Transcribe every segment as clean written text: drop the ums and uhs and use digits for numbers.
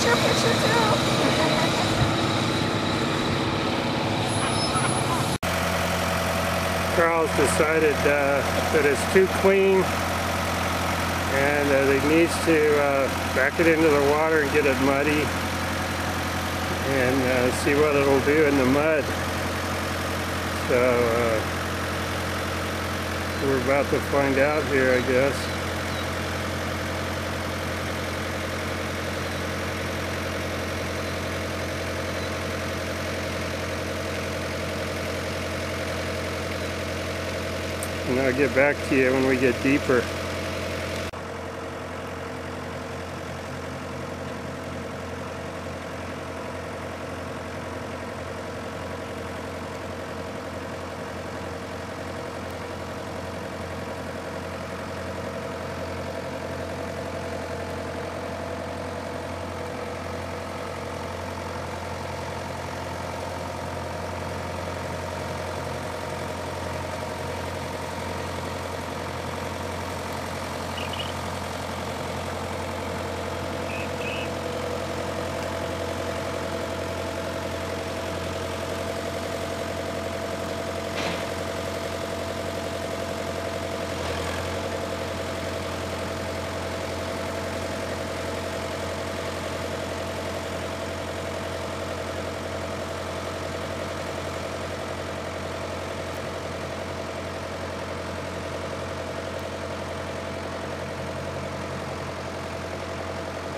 your picture too. Carl's decided that it's too clean and that he needs to back it into the water and get it muddy and see what it'll do in the mud. So we're about to find out here, I guess. And I'll get back to you when we get deeper.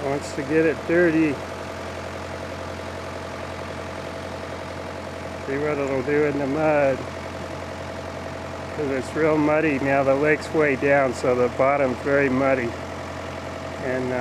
Wants to get it dirty. See what it'll do in the mud. Because it's real muddy now. The lake's way down, so the bottom's very muddy. And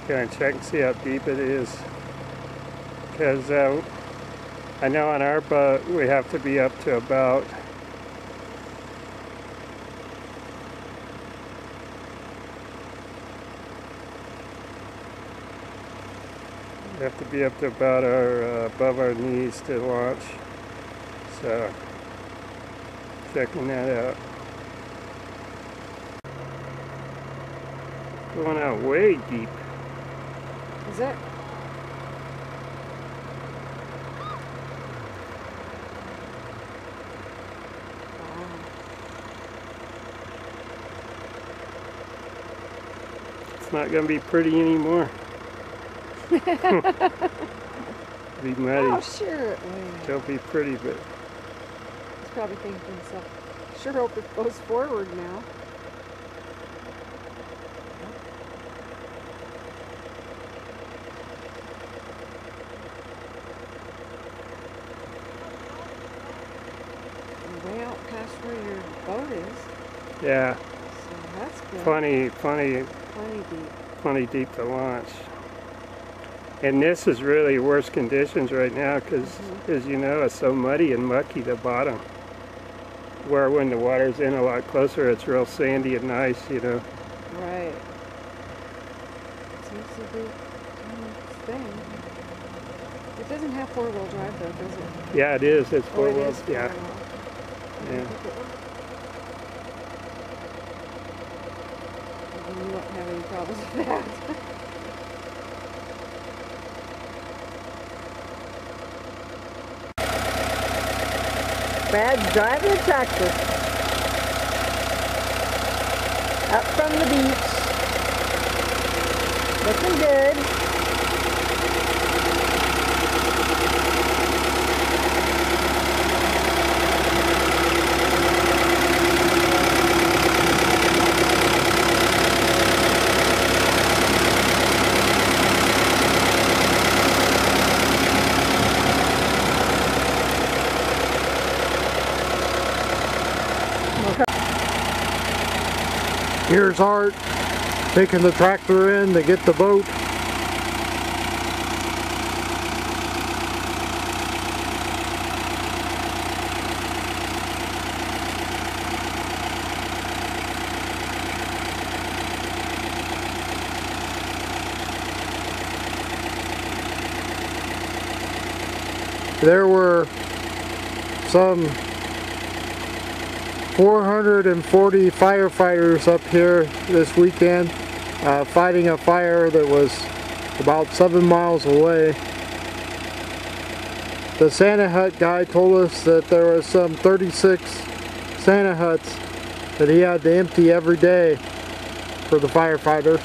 gonna check and see how deep it is, because I know on our boat we have to be up to about our above our knees to launch. So checking that out. Going out way deep. Is it? Wow. It's not going to be pretty anymore. Be muddy. Oh, sure it will. Don't be pretty, but He's probably thinking to himself, sure hope it goes forward now. Way out past where your boat is. yeah, So that's good. plenty deep to launch. And this is really worse conditions right now because, as you know, it's so muddy and mucky the bottom. Where when the water's in a lot closer, it's real sandy and nice, you know. Right. It seems to be doing its thing. It doesn't have four-wheel drive though, does it? Yeah, it is. It's Oh, it four-wheel. is Yeah. four-wheel. Yeah. You won't have any problems with that. Brad's driving a tractor up from the beach. Looking good. Here's Art taking the tractor in to get the boat. there were some 440 firefighters up here this weekend fighting a fire that was about 7 miles away. The Santa hut guy told us that there was some 36 Santa huts that he had to empty every day for the firefighters.